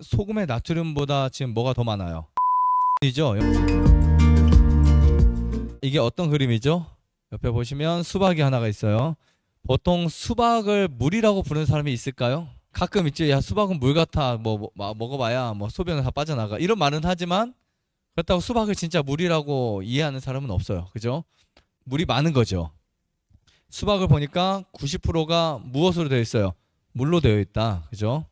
소금의 나트륨보다 지금 뭐가 더 많아요? 이죠. 이게 어떤 그림이죠? 옆에 보시면 수박이 하나가 있어요. 보통 수박을 물이라고 부르는 사람이 있을까요? 가끔 있죠. 야, 수박은 물 같아. 먹어봐야 뭐 소변을 다 빠져나가. 이런 말은 하지만 그렇다고 수박을 진짜 물이라고 이해하는 사람은 없어요. 그죠? 물이 많은 거죠. 수박을 보니까 90%가 무엇으로 되어 있어요? 물로 되어 있다. 그죠?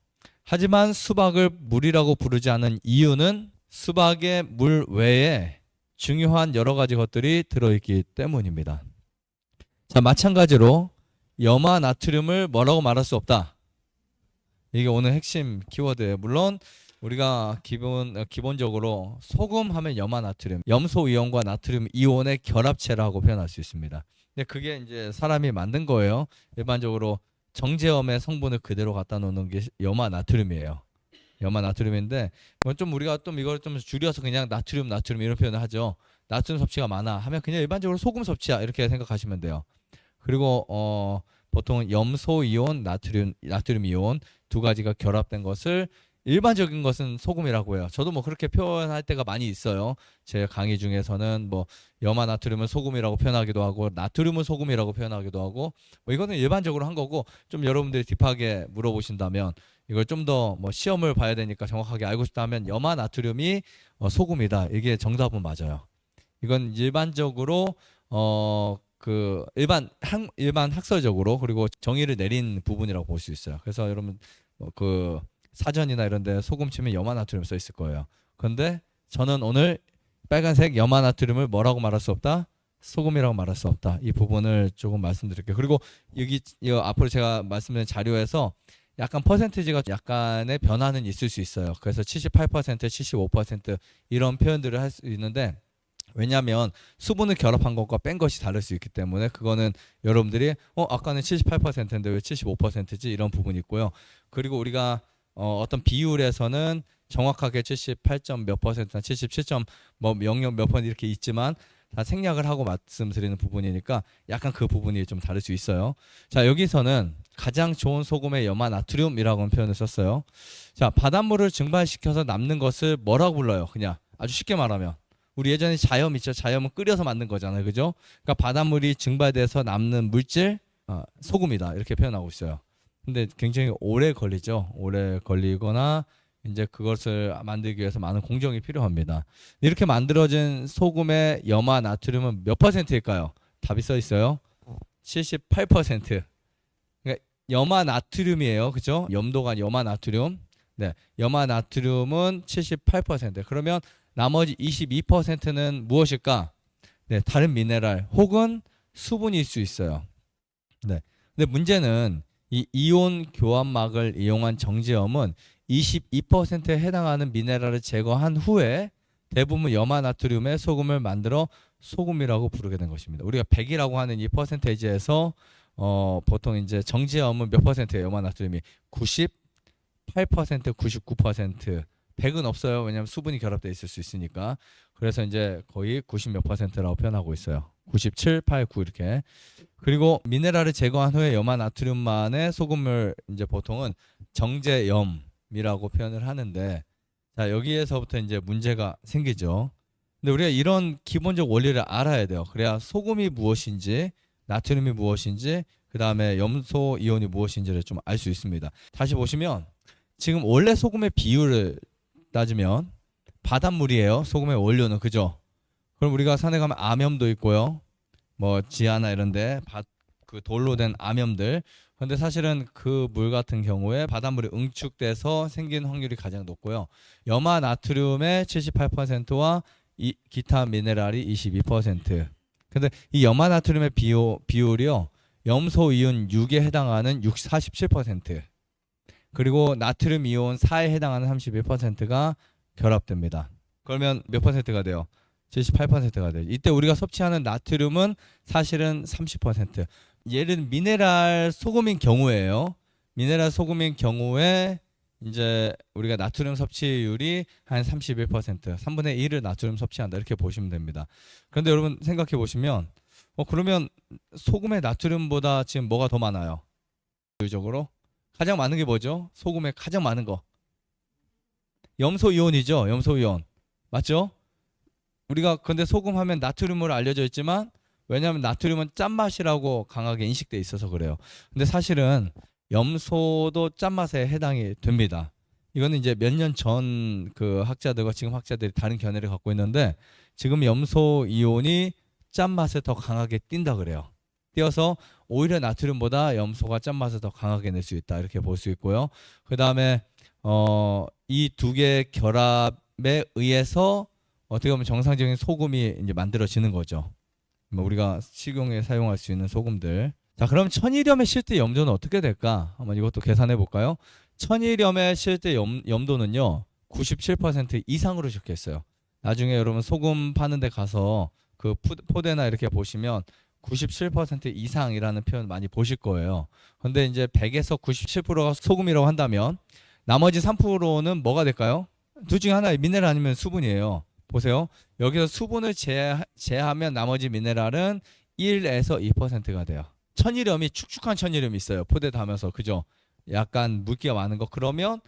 하지만 수박을 물이라고 부르지 않은 이유는 수박의 물 외에 중요한 여러 가지 것들이 들어있기 때문입니다. 자, 마찬가지로 염화 나트륨을 뭐라고 말할 수 없다. 이게 오늘 핵심 키워드예요. 물론 우리가 기본적으로 소금 하면 염화 나트륨, 염소 이온과 나트륨 이온의 결합체라고 표현할 수 있습니다. 근데 그게 이제 사람이 만든 거예요. 일반적으로 정제염의 성분을 그대로 갖다 놓는 게 염화 나트륨이에요. 염화 나트륨인데 그건 좀 우리가 좀 이걸 좀 줄여서 그냥 나트륨 이런 표현을 하죠. 나트륨 섭취가 많아 하면 그냥 일반적으로 소금 섭취야 이렇게 생각하시면 돼요. 그리고 보통 염소 이온, 나트륨 이온 두 가지가 결합된 것을 일반적인 것은 소금이라고 해요. 저도 뭐 그렇게 표현할 때가 많이 있어요. 제 강의 중에서는 뭐 염화 나트륨을 소금이라고 표현하기도 하고 나트륨을 소금이라고 표현하기도 하고 뭐 이거는 일반적으로 한 거고 좀 여러분들이 딥하게 물어보신다면 이걸 좀 더 뭐 시험을 봐야 되니까 정확하게 알고 싶다면 염화 나트륨이 소금이다. 이게 정답은 맞아요. 이건 일반적으로 일반 학설적으로 그리고 정의를 내린 부분이라고 볼 수 있어요. 그래서 여러분 그 사전이나 이런 데 소금 치면 염화나트륨 써 있을 거예요. 그런데 저는 오늘 빨간색 염화나트륨을 뭐라고 말할 수 없다? 소금이라고 말할 수 없다. 이 부분을 조금 말씀드릴게요. 그리고 여기 앞으로 제가 말씀드린 자료에서 약간 퍼센티지가 약간의 변화는 있을 수 있어요. 그래서 78%, 75% 이런 표현들을 할 수 있는데 왜냐하면 수분을 결합한 것과 뺀 것이 다를 수 있기 때문에 그거는 여러분들이 아까는 78%인데 왜 75%지 이런 부분이 있고요. 그리고 우리가 어떤 비율에서는 정확하게 78점 몇 퍼센트나 77점 뭐 00 몇 퍼센트 이렇게 있지만 다 생략을 하고 말씀드리는 부분이니까 약간 그 부분이 좀 다를 수 있어요. 자, 여기서는 가장 좋은 소금의 염화 나트륨이라고 표현을 썼어요. 자, 바닷물을 증발시켜서 남는 것을 뭐라고 불러요? 그냥 아주 쉽게 말하면 우리 예전에 자염 있죠. 자염은 끓여서 만든 거잖아요. 그죠? 그러니까 바닷물이 증발돼서 남는 물질 소금이다. 이렇게 표현하고 있어요. 근데 굉장히 오래 걸리죠. 오래 걸리거나 이제 그것을 만들기 위해서 많은 공정이 필요합니다. 이렇게 만들어진 소금의 염화 나트륨은 몇 퍼센트일까요? 답이 써 있어요. 78%. 그러니까 염화 나트륨이에요. 그죠? 염도가 염화 나트륨. 네. 염화 나트륨은 78%. 그러면 나머지 22%는 무엇일까? 네, 다른 미네랄 혹은 수분일 수 있어요. 네. 근데 문제는 이 이온 교환막을 이용한 정제염은 22%에 해당하는 미네랄을 제거한 후에 대부분 염화나트륨의 소금을 만들어 소금이라고 부르게 된 것입니다. 우리가 100이라고 하는 이 퍼센테이지에서 보통 이제 정제염은 몇 퍼센트예요? 염화나트륨이 98%, 99%. 100은 없어요. 왜냐하면 수분이 결합되어 있을 수 있으니까. 그래서 이제 거의 90 몇 퍼센트라고 표현하고 있어요. 97, 8, 9 이렇게. 그리고 미네랄을 제거한 후에 염화 나트륨만의 소금을 이제 보통은 정제염이라고 표현을 하는데 자, 여기에서부터 이제 문제가 생기죠. 근데 우리가 이런 기본적 원리를 알아야 돼요. 그래야 소금이 무엇인지, 나트륨이 무엇인지, 그 다음에 염소 이온이 무엇인지를 좀 알 수 있습니다. 다시 보시면 지금 원래 소금의 비율을 따지면 바닷물이에요. 소금의 원료는 그죠? 그럼 우리가 산에 가면 암염도 있고요. 뭐 지하나 이런데 그 돌로 된 암염들. 그런데 사실은 그 물 같은 경우에 바닷물이 응축돼서 생긴 확률이 가장 높고요. 염화 나트륨의 78%와 기타 미네랄이 22%. 근데 이 염화 나트륨의 비율이요. 염소 이온 6에 해당하는 47%. 그리고 나트륨 이온 4에 해당하는 31%가 결합됩니다. 그러면 몇 퍼센트가 돼요? 78%가 돼요. 이때 우리가 섭취하는 나트륨은 사실은 30%. 얘는 미네랄 소금인 경우에요. 미네랄 소금인 경우에 이제 우리가 나트륨 섭취율이 한 31%, 3분의 1을 나트륨 섭취한다 이렇게 보시면 됩니다. 그런데 여러분 생각해 보시면 그러면 소금의 나트륨보다 지금 뭐가 더 많아요? 비율적으로 가장 많은 게 뭐죠? 소금의 가장 많은 거. 염소 이온이죠. 염소 이온. 맞죠? 우리가 근데 소금 하면 나트륨으로 알려져 있지만 왜냐하면 나트륨은 짠맛이라고 강하게 인식돼 있어서 그래요. 근데 사실은 염소도 짠맛에 해당이 됩니다. 이거는 이제 몇 년 전 그 학자들과 지금 학자들이 다른 견해를 갖고 있는데 지금 염소 이온이 짠맛을 더 강하게 띈다 그래요. 띄어서 오히려 나트륨보다 염소가 짠맛을 더 강하게 낼 수 있다 이렇게 볼 수 있고요. 그 다음에 이 두 개의 결합에 의해서 어떻게 보면 정상적인 소금이 이제 만들어지는 거죠. 뭐 우리가 식용에 사용할 수 있는 소금들. 자, 그럼 천일염의 실제 염도는 어떻게 될까? 한번 이것도 계산해 볼까요? 천일염의 실제 염도는요 97% 이상으로 적혀 있어요. 나중에 여러분 소금 파는 데 가서 그 포대나 이렇게 보시면 97% 이상이라는 표현 많이 보실 거예요. 근데 이제 100에서 97%가 소금이라고 한다면 나머지 3%는 뭐가 될까요? 둘 중에 하나 미네랄 아니면 수분이에요. 보세요. 여기서 수분을 제하면 나머지 미네랄은 1에서 2%가 돼요. 천일염이 축축한 천일염이 있어요. 포대 담아서 그죠? 약간 물기가 많은 거 그러면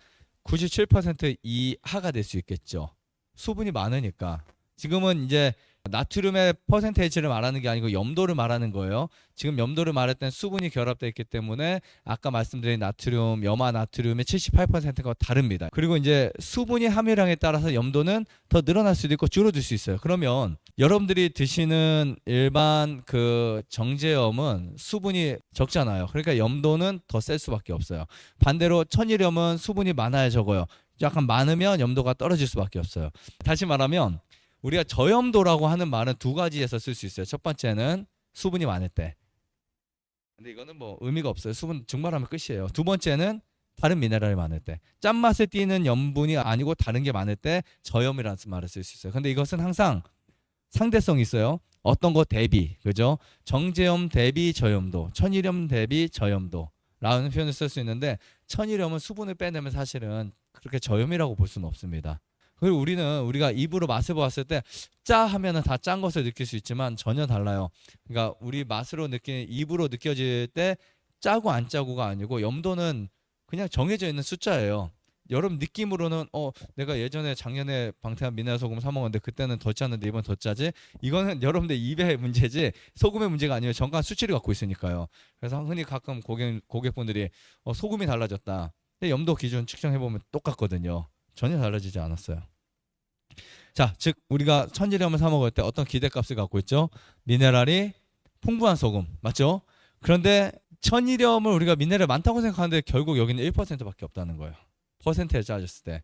97% 이하가 될 수 있겠죠. 수분이 많으니까. 지금은 이제 나트륨의 퍼센테이지를 말하는 게 아니고 염도를 말하는 거예요. 지금 염도를 말할 땐 수분이 결합되어 있기 때문에 아까 말씀드린 나트륨, 염화 나트륨의 78%가 다릅니다. 그리고 이제 수분이 함유량에 따라서 염도는 더 늘어날 수도 있고 줄어들 수 있어요. 그러면 여러분들이 드시는 일반 그 정제염은 수분이 적잖아요. 그러니까 염도는 더 셀 수밖에 없어요. 반대로 천일염은 수분이 많아야 적어요. 약간 많으면 염도가 떨어질 수밖에 없어요. 다시 말하면 우리가 저염도라고 하는 말은 두 가지에서 쓸 수 있어요. 첫 번째는 수분이 많을 때. 근데 이거는 뭐 의미가 없어요. 수분 증발하면 끝이에요. 두 번째는 다른 미네랄이 많을 때. 짠맛을 띠는 염분이 아니고 다른 게 많을 때 저염이라는 말을 쓸 수 있어요. 근데 이것은 항상 상대성이 있어요. 어떤 거 대비, 그죠? 정제염 대비 저염도, 천일염 대비 저염도 라는 표현을 쓸 수 있는데 천일염은 수분을 빼내면 사실은 그렇게 저염이라고 볼 수는 없습니다. 그리고 우리가 입으로 맛을 보았을 때 짜 하면은 다 짠 것을 느낄 수 있지만 전혀 달라요. 그러니까 우리 맛으로 느끼는 입으로 느껴질 때 짜고 안 짜고가 아니고 염도는 그냥 정해져 있는 숫자예요. 여러분 느낌으로는 내가 예전에 작년에 방태한 미네랄 소금 사 먹었는데 그때는 더 짰는데 이번 더 짜지? 이거는 여러분들 입의 문제지 소금의 문제가 아니에요. 정관 수치를 갖고 있으니까요. 그래서 흔히 가끔 고객분들이 소금이 달라졌다. 근데 염도 기준 측정해 보면 똑같거든요. 전혀 달라지지 않았어요. 자, 즉 우리가 천일염을 사 먹을 때 어떤 기대값을 갖고 있죠? 미네랄이 풍부한 소금, 맞죠? 그런데 천일염을 우리가 미네랄 많다고 생각하는데 결국 여기는 1%밖에 없다는 거예요. 퍼센트에 짜졌을 때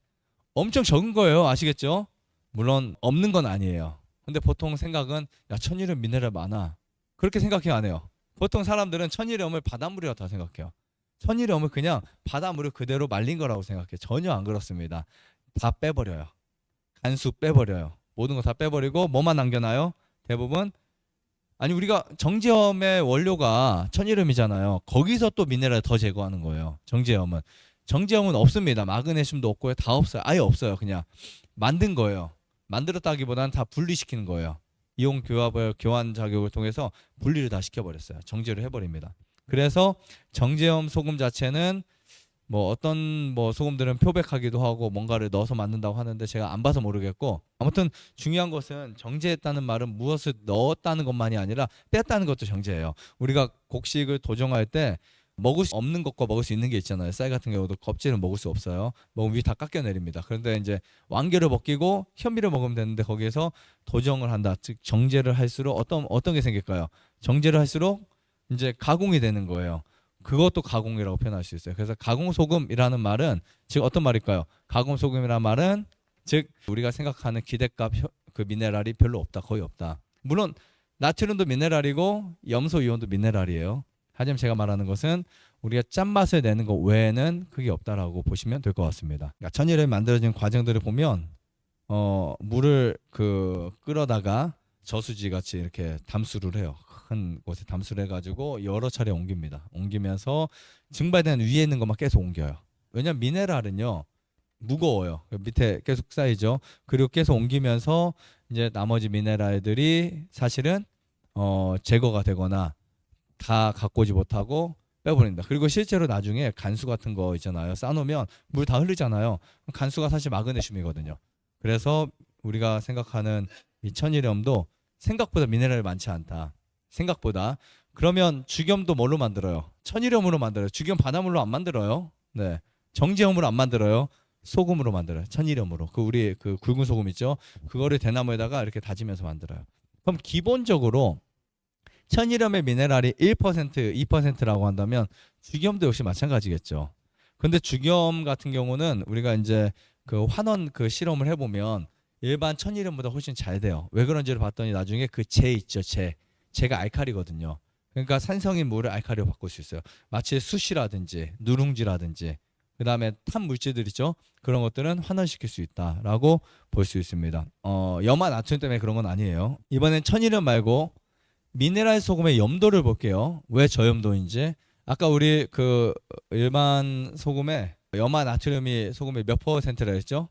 엄청 적은 거예요. 아시겠죠? 물론 없는 건 아니에요. 근데 보통 생각은 야 천일염 미네랄 많아. 그렇게 생각해 안 해요. 보통 사람들은 천일염을 바닷물이라고 다 생각해요. 천일염을 그냥 바닷물을 그대로 말린 거라고 생각해요. 전혀 안 그렇습니다. 다 빼버려요. 간수 빼버려요. 모든 거 다 빼버리고 뭐만 남겨놔요? 대부분 아니 우리가 정제염의 원료가 천일염이잖아요. 거기서 또 미네랄 더 제거하는 거예요. 정제염은 없습니다. 마그네슘도 없고요. 다 없어요. 아예 없어요. 그냥 만든 거예요. 만들었다기보다는 다 분리시키는 거예요. 이온 교환 작용을 통해서 분리를 다 시켜버렸어요. 정제를 해버립니다. 그래서 정제염 소금 자체는 뭐 어떤 뭐 소금들은 표백하기도 하고 뭔가를 넣어서 만든다고 하는데 제가 안 봐서 모르겠고 아무튼 중요한 것은 정제했다는 말은 무엇을 넣었다는 것만이 아니라 뺐다는 것도 정제예요. 우리가 곡식을 도정할 때 먹을 수 없는 것과 먹을 수 있는 게 있잖아요. 쌀 같은 경우도 껍질은 먹을 수 없어요. 먹으면 위 다 깎여내립니다. 그런데 이제 왕개를 벗기고 현미를 먹으면 되는데 거기에서 도정을 한다. 즉 정제를 할수록 어떤 게 생길까요? 정제를 할수록 이제 가공이 되는 거예요. 그것도 가공이라고 표현할 수 있어요. 그래서 가공소금이라는 말은 즉 어떤 말일까요? 가공소금이라는 말은 즉 우리가 생각하는 기대값 그 미네랄이 별로 없다. 거의 없다. 물론 나트륨도 미네랄이고 염소 이온도 미네랄이에요. 하지만 제가 말하는 것은 우리가 짠맛을 내는 것 외에는 그게 없다라고 보시면 될 것 같습니다. 그러니까 천일염이 만들어진 과정들을 보면 물을 끓여다가 저수지 같이 이렇게 담수를 해요. 큰 곳에 담수를 해가지고 여러 차례 옮깁니다. 옮기면서 증발되는 위에 있는 것만 계속 옮겨요. 왜냐면 미네랄은요 무거워요. 밑에 계속 쌓이죠. 그리고 계속 옮기면서 이제 나머지 미네랄들이 사실은 제거가 되거나 다 갖고 오지 못하고 빼버립니다. 그리고 실제로 나중에 간수 같은 거 있잖아요. 쌓아놓으면 물 다 흐르잖아요. 간수가 사실 마그네슘이거든요. 그래서 우리가 생각하는 이 천일염도 생각보다 미네랄이 많지 않다. 생각보다. 그러면 죽염도 뭘로 만들어요? 천일염으로 만들어요. 죽염 바닷물로 안 만들어요. 네, 정제염으로 안 만들어요. 소금으로 만들어요. 천일염으로. 그 우리 그 굵은 소금 있죠? 그거를 대나무에다가 이렇게 다지면서 만들어요. 그럼 기본적으로 천일염의 미네랄이 1%, 2%라고 한다면 죽염도 역시 마찬가지겠죠. 근데 죽염 같은 경우는 우리가 이제 그 환원 그 실험을 해보면 일반 천일염보다 훨씬 잘 돼요. 왜 그런지를 봤더니 나중에 그 재 있죠, 재. 재가 알칼리거든요. 그러니까 산성인 물을 알칼리로 바꿀 수 있어요. 마치 숯이라든지 누룽지라든지 그 다음에 탄 물질들 있죠. 그런 것들은 환원시킬 수 있다라고 볼 수 있습니다. 염화 나트륨 때문에 그런 건 아니에요. 이번엔 천일염 말고 미네랄 소금의 염도를 볼게요. 왜 저염도인지. 아까 우리 그 일반 소금에 염화 나트륨이 소금의 몇 퍼센트라 했죠?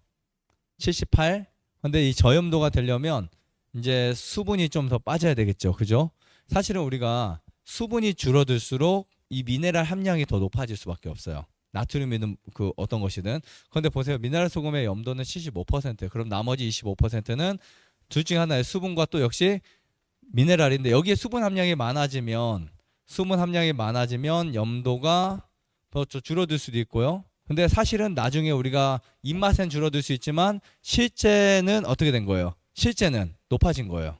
78. 근데 이 저염도가 되려면 이제 수분이 좀 더 빠져야 되겠죠. 그죠? 사실은 우리가 수분이 줄어들수록 이 미네랄 함량이 더 높아질 수밖에 없어요. 나트륨이든 그 어떤 것이든. 그런데 보세요. 미네랄 소금의 염도는 75%. 그럼 나머지 25%는 둘 중에 하나의 수분과 또 역시 미네랄인데 여기에 수분 함량이 많아지면 염도가 더 줄어들 수도 있고요. 근데 사실은 나중에 우리가 입맛엔 줄어들 수 있지만 실제는 어떻게 된 거예요? 실제는 높아진 거예요.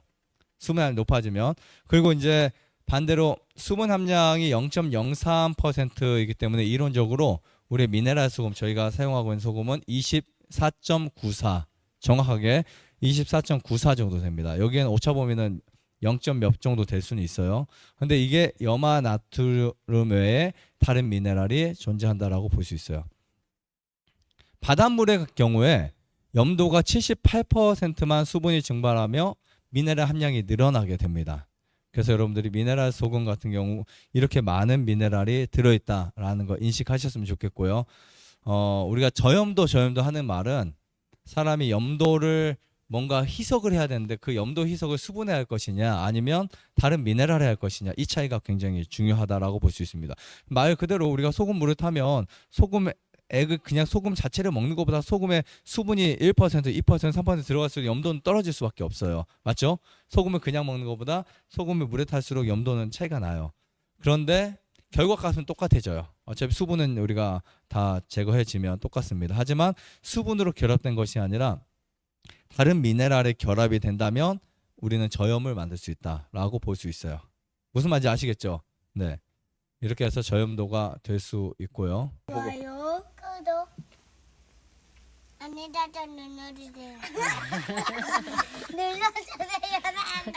수분 함량이 높아지면. 그리고 이제 반대로 수분 함량이 0.03%이기 때문에 이론적으로 우리 미네랄 소금 저희가 사용하고 있는 소금은 24.94 정확하게 24.94 정도 됩니다. 여기에는 오차 범위는 0. 몇 정도 될 수는 있어요. 근데 이게 염화 나트륨 외에 다른 미네랄이 존재한다라고 볼 수 있어요. 바닷물의 경우에 염도가 78%만 수분이 증발하며 미네랄 함량이 늘어나게 됩니다. 그래서 여러분들이 미네랄 소금 같은 경우 이렇게 많은 미네랄이 들어있다라는 거 인식하셨으면 좋겠고요. 우리가 저염도 하는 말은 사람이 염도를 뭔가 희석을 해야 되는데 그 염도 희석을 수분에 할 것이냐 아니면 다른 미네랄에 할 것이냐 이 차이가 굉장히 중요하다라고 볼 수 있습니다. 말 그대로 우리가 소금물을 타면 액을 그냥 소금 자체를 먹는 것보다 소금에 수분이 1%, 2%, 3% 들어갈수록 염도는 떨어질 수밖에 없어요. 맞죠? 소금을 그냥 먹는 것보다 소금을 물에 탈수록 염도는 차이가 나요. 그런데 결과값은 똑같아져요. 어차피 수분은 우리가 다 제거해지면 똑같습니다. 하지만 수분으로 결합된 것이 아니라 다른 미네랄의 결합이 된다면 우리는 저염을 만들 수 있다라고 볼 수 있어요. 무슨 말인지 아시겠죠? 네. 이렇게 해서 저염도가 될 수 있고요. 좋아요, 구독, 안내자도 눌러주세요. 눌러주세요.